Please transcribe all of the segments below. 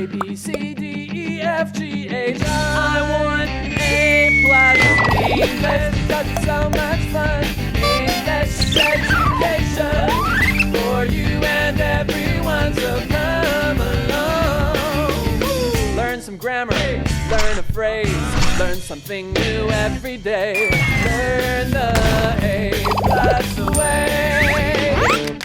A, B, C, D, E, F, G, H, I want A+. English because it's so much fun. English education for you and everyone, so come along. Learn some grammar, learn a phrase, learn something new every day. Learn the A+ way.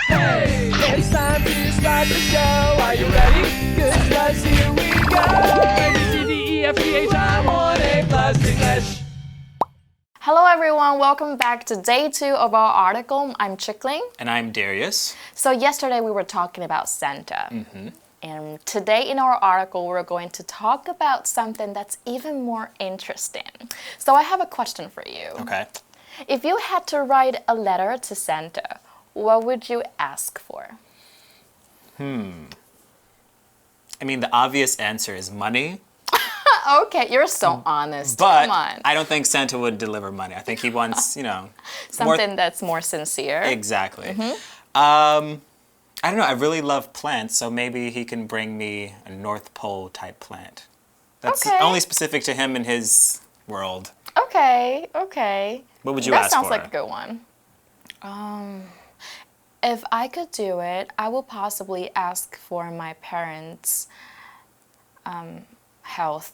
Hey, it's time to start the show. Are you ready? Good, 'cause here we go. A, B, C, D, E, F, G, H, I want A+ English. Hello everyone, welcome back to day 2 of our article. I'm Chickling. And I'm Darius. So yesterday we were talking about Santa. And today in our article we're going to talk about something that's even more interesting. So I have a question for you. Okay. If you had to write a letter to Santa, what would you ask for? I mean, the obvious answer is money. Okay, you're so honest. But Come on. I don't think Santa would deliver money. I think he wants, Something that's more sincere. Exactly. I don't know. I really love plants, so maybe he can bring me a North Pole type plant. That's Okay. only specific to him and his world. Okay. What would you That ask sounds for? like a good one. If I could do it, I would possibly ask for my parents' health.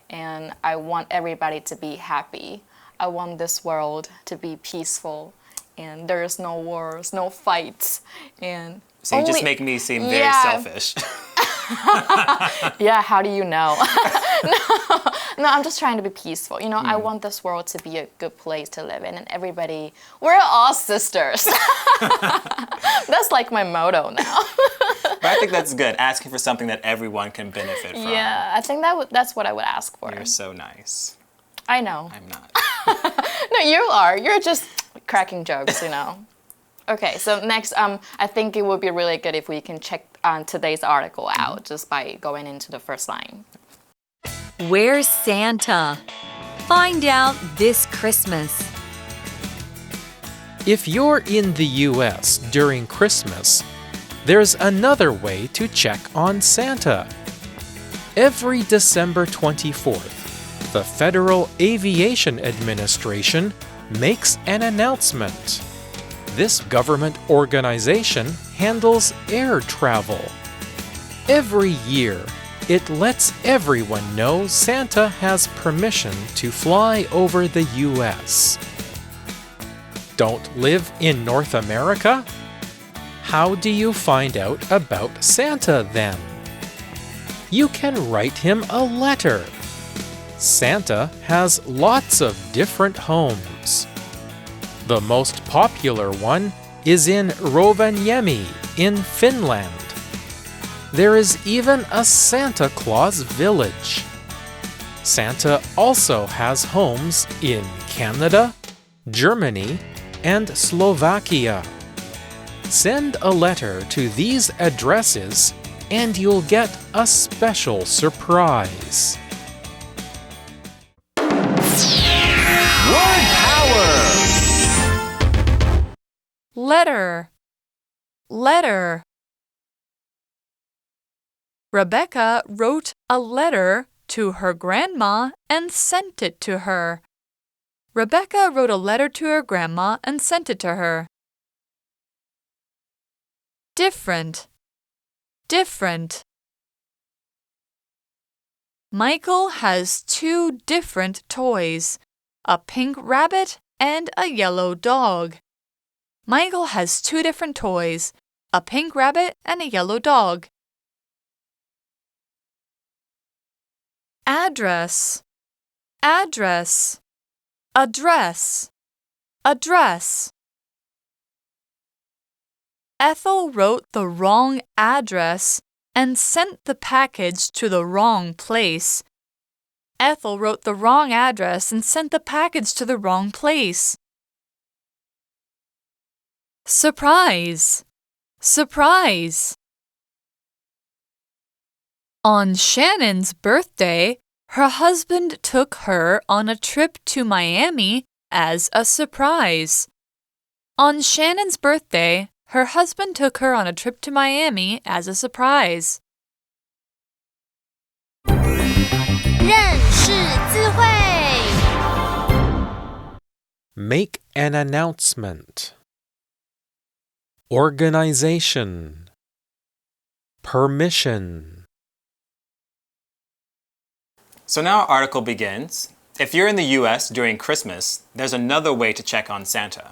And I want everybody to be happy. I want this world to be peaceful. And there's no wars, no fights. And So you just make me seem very Yeah. selfish. Yeah, how do you know? No, I'm just trying to be peaceful. I want this world to be a good place to live in, and everybody, we're all sisters. That's like my motto now. But I think that's good, asking for something that everyone can benefit from. Yeah, I think that's what I would ask for. You're so nice. I know. I'm not. No, you are. You're just cracking jokes, Okay, so next, I think it would be really good if we can check today's article out just by going into the first line. Where's Santa? Find out this Christmas. If you're in the US during Christmas, there's another way to check on Santa. Every December 24th, the Federal Aviation Administration makes an announcement. This government organization handles air travel. Every year, it lets everyone know Santa has permission to fly over the US. Don't live in North America? How do you find out about Santa then? You can write him a letter. Santa has lots of different homes. The most popular one is in Rovaniemi in Finland. There is even a Santa Claus village. Santa also has homes in Canada, Germany, and Slovakia. Send a letter to these addresses and you'll get a special surprise. 1 hour. Letter. Rebecca wrote a letter to her grandma and sent it to her. Rebecca wrote a letter to her grandma and sent it to her. Different. Michael has 2 different toys, a pink rabbit and a yellow dog. Michael has 2 different toys, a pink rabbit and a yellow dog. Address. Ethel wrote the wrong address and sent the package to the wrong place. Ethel wrote the wrong address and sent the package to the wrong place. Surprise. On Shannon's birthday, her husband took her on a trip to Miami as a surprise. On Shannon's birthday, her husband took her on a trip to Miami as a surprise. 认识字汇。 Make an announcement. Organization. Permission. So now our article begins. If you're in the US during Christmas, there's another way to check on Santa.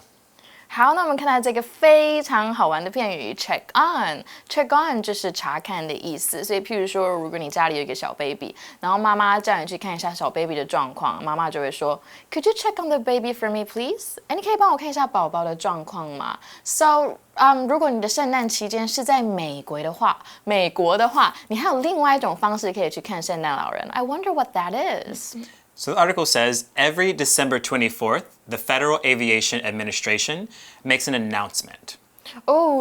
好，那我们看到这个非常好玩的片语 check on。check on 就是查看的意思，所以譬如说，如果你家里有一个小 baby， 然后妈妈叫你去看一下小 baby 的状况，妈妈就会说 Could you check on the baby for me, please？ 你可以帮我看一下宝宝的状况吗 ？So， 如果你的圣诞期间是在美国的话，你还有另外一种方式可以去看圣诞老人。I wonder what that is. So the article says, every December 24th, the Federal Aviation Administration makes an announcement.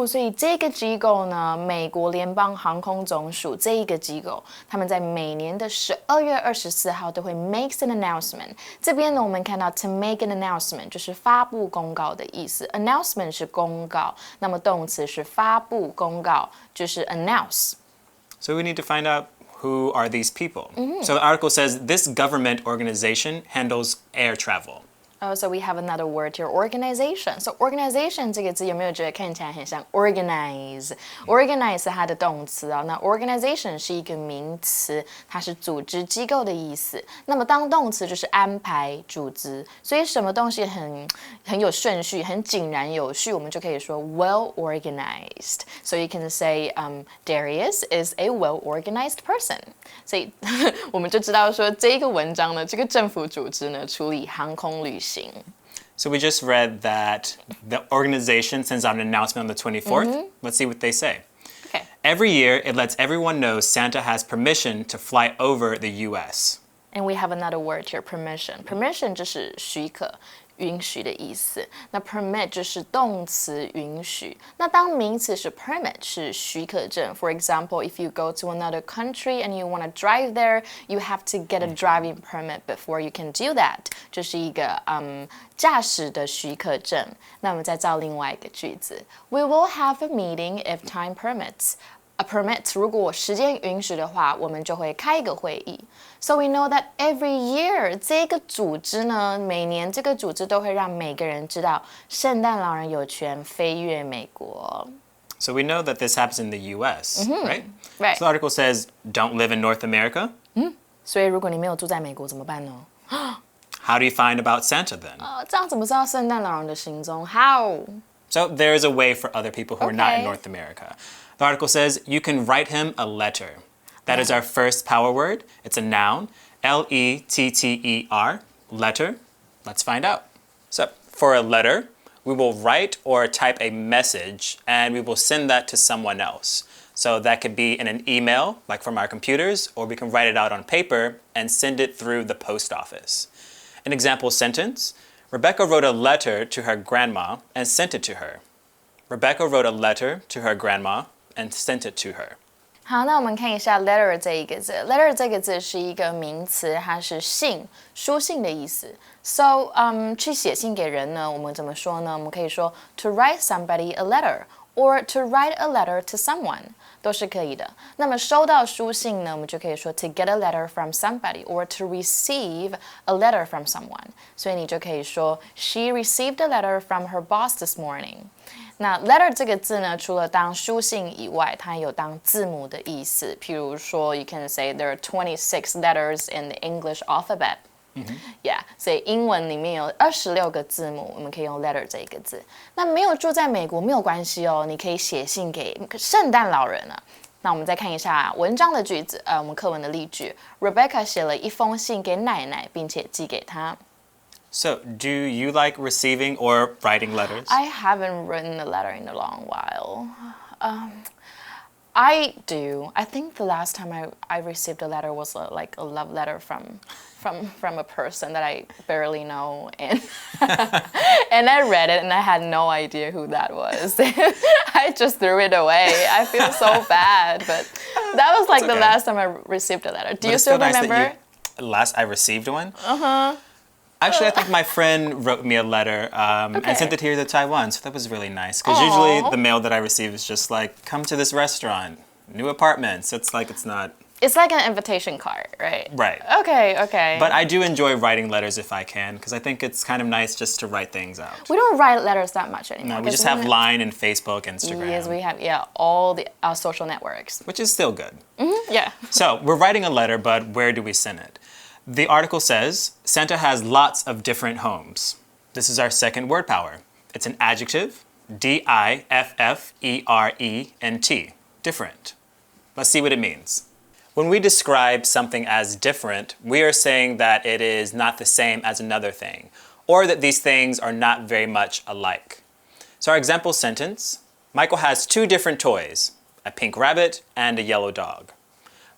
所以这个机构呢，美国联邦航空总署这一个机构，他们在每年的12月24号都会 makes an announcement。这边呢，我们看到 to make an announcement 就是发布公告的意思 ，announcement 是公告，那么动词是发布公告，就是 announce。 So we need to find out who are these people. So the article says this government organization handles air travel. So we have another word here, organization. So organization 这个字有没有觉得看起来很像 organize？organize 它的动词啊，那 organization 是一个名词，它是组织机构的意思。那么当动词就是安排、组织，所以什么东西很有顺序、很井然有序，我们就可以说 well organized. So you can say, Darius is a well-organized person. 所以我们就知道说这个文章呢，这个政府组织呢处理航空旅行。So we just read that the organization sends out an announcement on the 24th. Let's see what they say. Okay. Every year, it lets everyone know Santa has permission to fly over the US. And we have another word here, permission. Permission 就是许可。允许的意思，那 permit 就是动词允许。那当名词是 permit 是许可证。For example, if you go to another country and you want to drive there, you have to get a driving permit before you can do that. 就是一个驾驶的许可证。那我们再造另外一个句子 ：We will have a meeting if time permits. A permit 如果时间允许的话，我们就会开一个会议。So we know that every year 这个组织呢，每年这个组织都会让每个人知道，圣诞老人有权飞越美国。So we know that this happens in the US, right? Right. So the article says, don't live in North America? 所以如果你没有住在美国怎么办呢？ How do you find about Santa then? 这样怎么知道圣诞老人的行踪 ？How? So there is a way for other people who are not in Okay. North America. The article says you can write him a letter. That is our first power word. It's a noun. L-E-T-T-E-R. Letter. Let's find out. So for a letter, we will write or type a message and we will send that to someone else. So that could be in an email, like from our computers, or we can write it out on paper and send it through the post office. An example sentence, Rebecca wrote a letter to her grandma and sent it to her. Rebecca wrote a letter to her grandma and sent it to her. 好，那我们看一下 letter 这一个字。letter 这个字是一个名词，它是信、书信的意思。So，去写信给人呢，我们怎么说呢？我们可以说 to write somebody a letter or to write a letter to someone 都是可以的。那么收到书信呢，我们就可以说 to get a letter from somebody or to receive a letter from someone。所以你就可以说 She received a letter from her boss this morning。那 letter 这个字呢，除了当书信以外，它有当字母的意思。譬如说 ，you can say there are 26 letters in the English alphabet。Yeah， 所以英文里面有26个字母，我们可以用 letter 这一个字。那没有住在美国没有关系哦，你可以写信给圣诞老人啊。那我们再看一下文章的句子，我们课文的例句。Rebecca 写了一封信给奶奶，并且寄给她。So, do you like receiving or writing letters? I haven't written a letter in a long while. I do. I think the last time I received a letter was like a love letter from a person that I barely know, and and I read it and I had no idea who that was. I just threw it away. I feel so bad, but that was like the last time I received a letter. Do you still remember? Last I received one? Actually, I think my friend wrote me a letter and sent it here to Taiwan, so that was really nice. Because usually the mail that I receive is just like, come to this restaurant, new apartment. So it's like it's not. It's like an invitation card, right? Right. Okay. But I do enjoy writing letters if I can, because I think it's kind of nice just to write things out. We don't write letters that much anymore. No, we just have Line and Facebook, Instagram. Yes, we have, all the social networks. Which is still good. Yeah. So we're writing a letter, but where do we send it? The article says, Santa has lots of different homes. This is our second word power. It's an adjective, D-I-F-F-E-R-E-N-T, different. Let's see what it means. When we describe something as different, we are saying that it is not the same as another thing, or that these things are not very much alike. So our example sentence, Michael has 2 different toys, a pink rabbit and a yellow dog.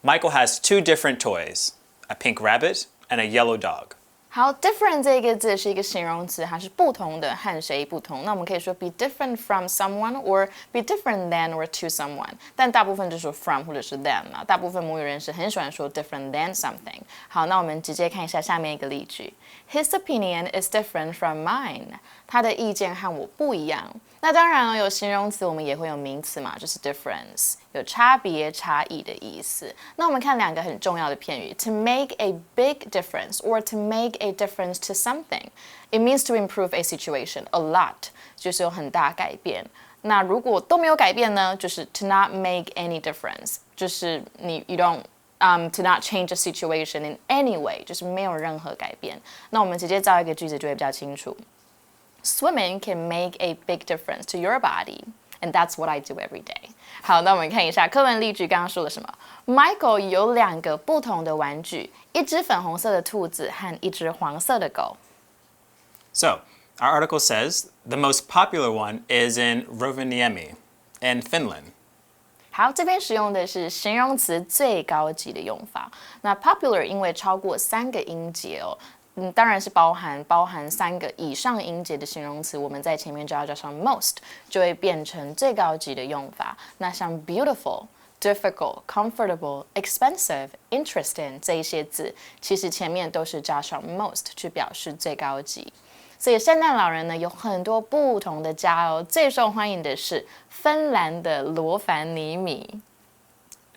Michael has 2 different toys, a pink rabbit and a yellow dog. 好 ，different 这个字是一个形容词，它是不同的，和谁不同。那我们可以说 be different from someone or be different than or to someone， 但大部分就说 from 或者是 than 啊。大部分母语人士很喜欢说 different than something。好，那我们直接看一下下面一个例句。His opinion is different from mine。他的意见和我不一样。那当然了，有形容词，我们也会有名词嘛，就是 difference， 有差别、差异的意思。那我们看2个很重要的片语 ，to make a big difference or to make a difference to something. It means to improve a situation a lot， 就是有很大改变。那如果都没有改变呢，就是 to not make any difference， 就是you don't to not change a situation in any way， 就是没有任何改变。那我们直接造一个句子就会比较清楚。Swimming can make a big difference to your body, and that's what I do every day. 好，那我们看一下课文例句，刚刚说了什么 ？Michael 有2个不同的玩具，一只粉红色的兔子和一只黄色的狗。So, our article says the most popular one is in Rovaniemi, in Finland. 好，这边使用的是形容词最高级的用法。那 popular 因为超过3个音节哦。当然是包含3个以上音节的形容词，我们在前面就要加上 most， 就会变成最高级的用法。那像 beautiful、difficult、comfortable、expensive、interesting 这一些字，其实前面都是加上 most 去表示最高级。所以圣诞老人呢有很多不同的家哦，最受欢迎的是芬兰的罗凡尼米。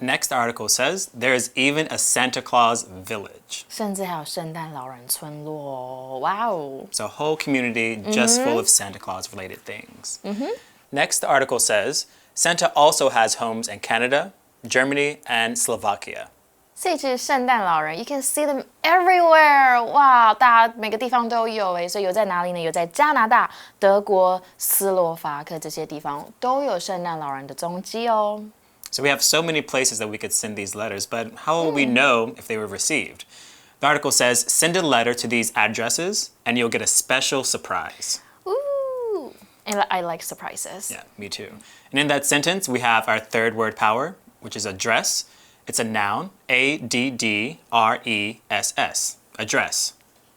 Next article says there is even a Santa Claus village. 甚至还有圣诞老人村落哦，哇哦！ So a whole community just full of Santa Claus related things. Next, the article says Santa also has homes in Canada, Germany, and Slovakia. 所以其实圣诞老人 ，you can see them everywhere， 哇，大家每个地方都有诶。所以有在哪里呢？有在加拿大、德国、斯洛伐克这些地方都有圣诞老人的踪迹哦。So we have so many places that we could send these letters, but how will we know if they were received? The article says, send a letter to these addresses and you'll get a special surprise. Ooh, and I like surprises. Yeah, me too. And in that sentence, we have our third word power, which is address. It's a noun, A-D-D-R-E-S-S, address.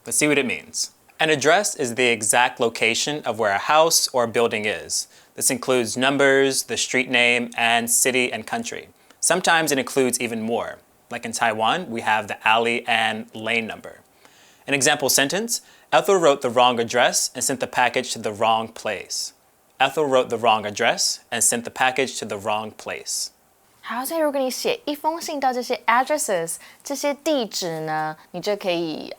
Let's see what it means. An address is the exact location of where a house or building is. This includes numbers, the street name, and city and country. Sometimes it includes even more. Like in Taiwan, we have the alley and lane number. An example sentence, Ethel wrote the wrong address and sent the package to the wrong place. Ethel wrote the wrong address and sent the package to the wrong place. 好，所以如果你写一封信到这些 addresses 这些地址呢，你就可以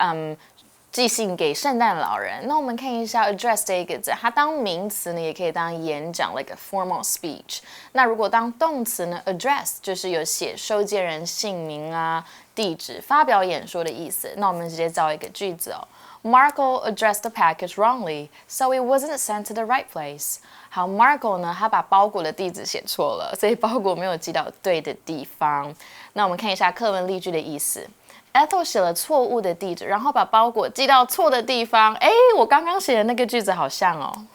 寄信给圣诞老人。那我们看一下 address 这一个字，它当名词呢，也可以当演讲 like a formal speech。那如果当动词呢 ，address 就是有写收件人姓名啊、地址、发表演说的意思。那我们直接造一个句子哦。Marco addressed the package wrongly, so it wasn't sent to the right place. 好 ，Marco 呢，他把包裹的地址写错了，所以包裹没有寄到对的地方。那我们看一下课文例句的意思。Ethel 写了错误的地址，然后把包裹寄到错的地方。哎，我刚刚写的那个句子好像哦。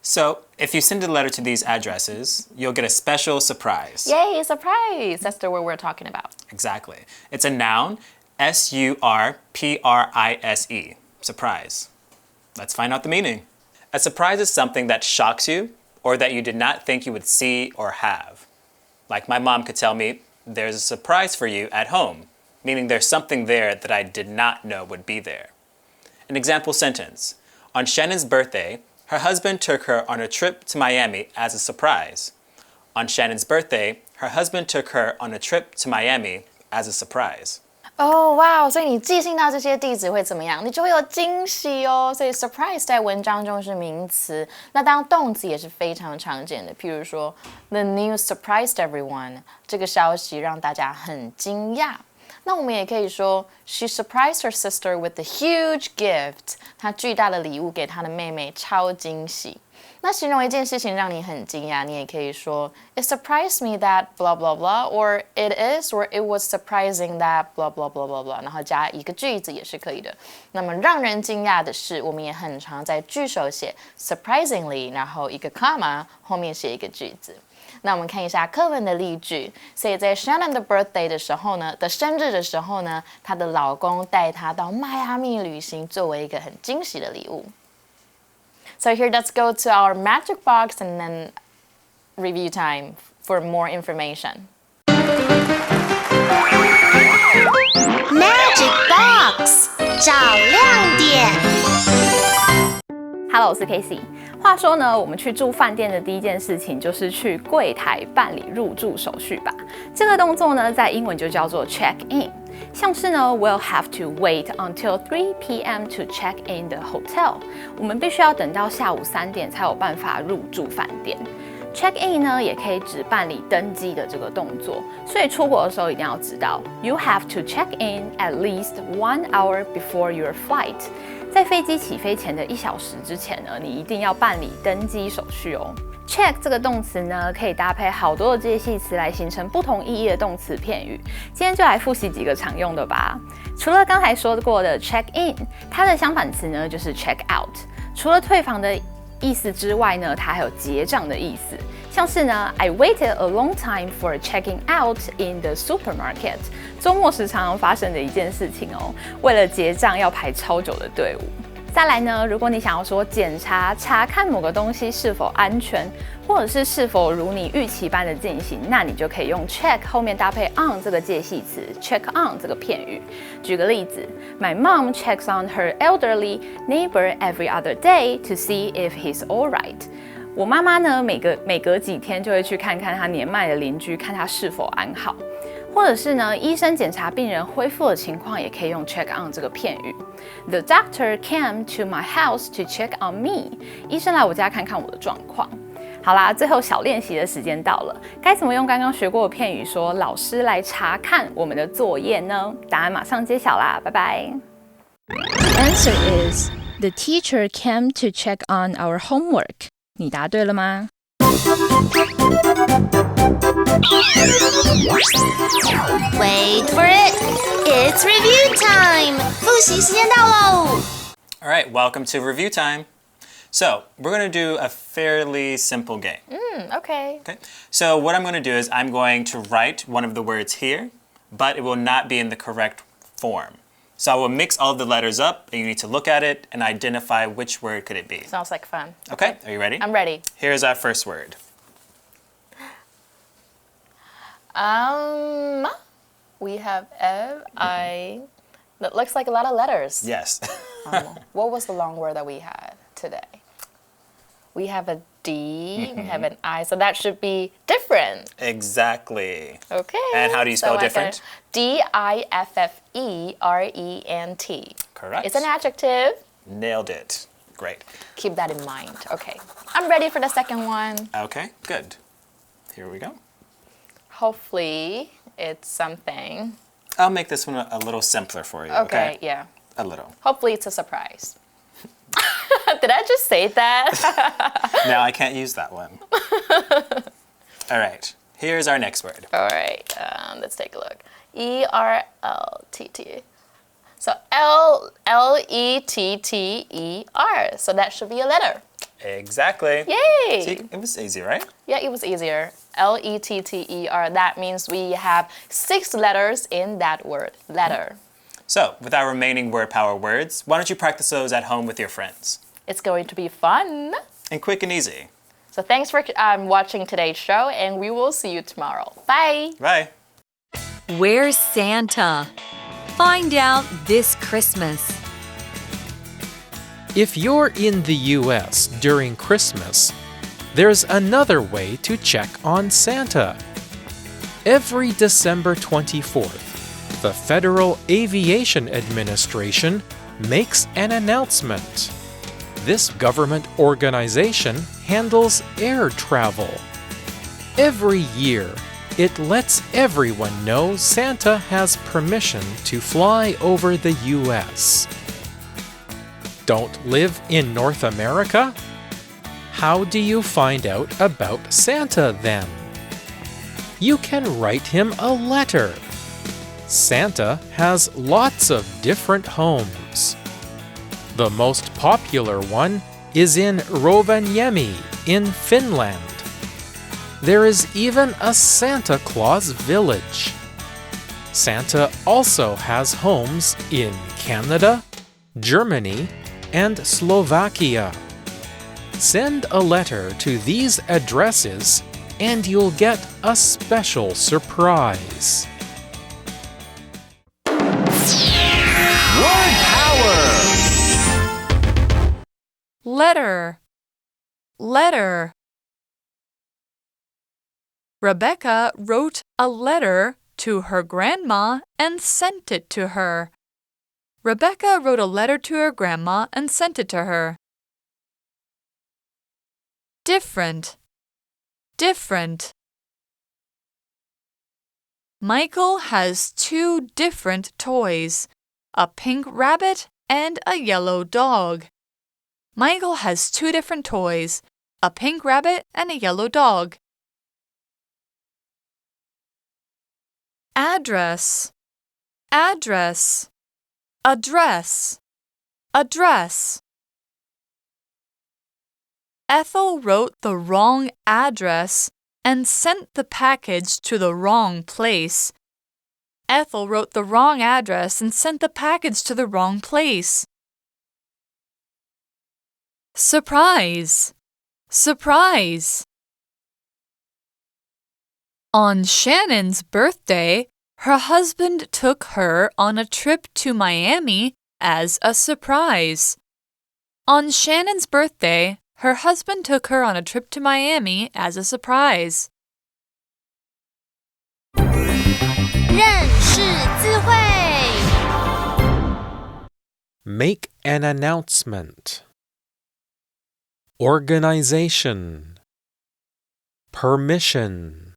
So, if you send a letter to these addresses, you'll get a special surprise. Yay, surprise! That's the word we're talking about. Exactly. It's a noun, S-U-R-P-R-I-S-E, surprise. Let's find out the meaning. A surprise is something that shocks you or that you did not think you would see or have. Like my mom could tell me, there's a surprise for you at home, meaning there's something there that I did not know would be there. An example sentence. On Shannon's birthday, her husband took her on a trip to Miami as a surprise. On Shannon's birthday, Her husband took her on a trip to Miami as a surprise. 哦，哇！所以你寄信到这些地址会怎么样？你就会有惊喜哦。所以 surprise 在文章中是名词，那当动词也是非常常见的。譬如说 ，the news surprised everyone， 这个消息让大家很惊讶。那我们也可以说 ，she surprised her sister with a huge gift， 她巨大的礼物给她的妹妹，超惊喜。那形容一件事情让你很惊讶，你也可以说 It surprised me that blah blah blah, or it is, or it was surprising that blah blah blah blah blah， 然后加一个句子也是可以的。那么让人惊讶的是，我们也很常在句首写 surprisingly， 然后一个 comma 后面写一个句子。那我们看一下课文的例句。所以在 Shannon 的 birthday 的时候呢，的生日的时候呢，她的老公带她到迈阿密旅行，作为一个很惊喜的礼物。So here, let's go to our magic box and then review time for more information. Magic Box 找亮点。Hello， 我是 Casey。话说呢，我们去住饭店的第一件事情就是去柜台办理入住手续吧。这个动作呢，在英文就叫做 check in。像是呢 ，we'll have to wait until 3 p.m. to check in the hotel。我们必须要等到下午3点才有办法入住饭店。Check in 呢，也可以指办理登机的这个动作，所以出国的时候一定要知道 ，you have to check in at least 1 hour before your flight。在飞机起飞前的1小时之前呢，你一定要办理登机手续哦。Check 这个动词呢，可以搭配好多的介系词来形成不同意义的动词片语。今天就来复习几个常用的吧。除了刚才说过的 check in， 它的相反词呢就是 check out。除了退房的意思之外呢，它还有结账的意思。像是呢 ，I waited a long time for checking out in the supermarket。周末时常发生的一件事情哦，为了结账要排超久的队伍。再来呢，如果你想要说检查、查看某个东西是否安全，或者是是否如你预期般的进行，那你就可以用 check 后面搭配 on 这个介系词 check on 这个片语。举个例子 ，My mom checks on her elderly neighbor every other day to see if he's alright。我妈妈呢，每隔几天就会去看看她年迈的邻居，看他是否安好。或者是呢，医生检查病人恢复的情况，也可以用 check on 这个片语。The doctor came to my house to check on me。医生来我家看看我的状况。好啦，最后小练习的时间到了，该怎么用刚刚学过的片语说老师来查看我们的作业呢？答案马上揭晓啦，拜拜。Answer is the teacher came to check on our homework。你答对了吗？Wait for it, it's review time. 复习时间到喽。All right, welcome to review time. So we're going to do a fairly simple game. Okay. Okay. So what I'm going to do is I'm going to write one of the words here, but it will not be in the correct form. So I will mix all of the letters up, and you need to look at it and identify which word could it be. Sounds like fun. Okay, are you ready? I'm ready. Here's our first word. We have F-I. That looks like a lot of letters. Yes. What was the long word that we had today? We have a D, we have an I, so that should be different. Exactly. Okay. And how do you spell different? D-I-F-F-E-R-E-N-T. Correct. It's an adjective. Nailed it. Great. Keep that in mind. Okay. I'm ready for the second one. Okay, good. Here we go. Hopefully, it's something. I'll make this one a little simpler for you. Okay, yeah. A little. Hopefully, it's a surprise. Did I just say that? No, I can't use that one. All right. Here's our next word. All right. Let's take a look. E-R-L-T-T. So L-E-T-T-E-R. So that should be a letter. Exactly. Yay! See, it was easy, right? Yeah, it was easier. L-E-T-T-E-R. That means we have 6 letters in that word. Letter. So, with our remaining word power words, why don't you practice those at home with your friends? It's going to be fun. And quick and easy. So thanks for watching today's show, and we will see you tomorrow. Bye! Bye. Where's Santa? Find out this Christmas. If you're in the US during Christmas, there's another way to check on Santa. Every December 24th, the Federal Aviation Administration makes an announcement. This government organization handles air travel. Every year, it lets everyone know Santa has permission to fly over the U.S. Don't live in North America? How do you find out about Santa then? You can write him a letter. Santa has lots of different homes. The most popular one is in Rovaniemi in Finland. There is even a Santa Claus village. Santa also has homes in Canada, Germany, and Slovakia. Send a letter to these addresses and you'll get a special surprise. Word power! Letter. Letter. Rebecca wrote a letter to her grandma and sent it to her. Rebecca wrote a letter to her grandma and sent it to her. Different. Different. Michael has two different toys, a pink rabbit and a yellow dog. Michael has two different toys, a pink rabbit and a yellow dog. Address. Address. Address. Address. Ethel wrote the wrong address and sent the package to the wrong place. Ethel wrote the wrong address and sent the package to the wrong place. Surprise. Surprise. On Shannon's birthday, her husband took her on a trip to Miami as a surprise. On Shannon's birthday, her husband took her on a trip to Miami as a surprise. 认识字汇 Make an announcement. Organization. Permission.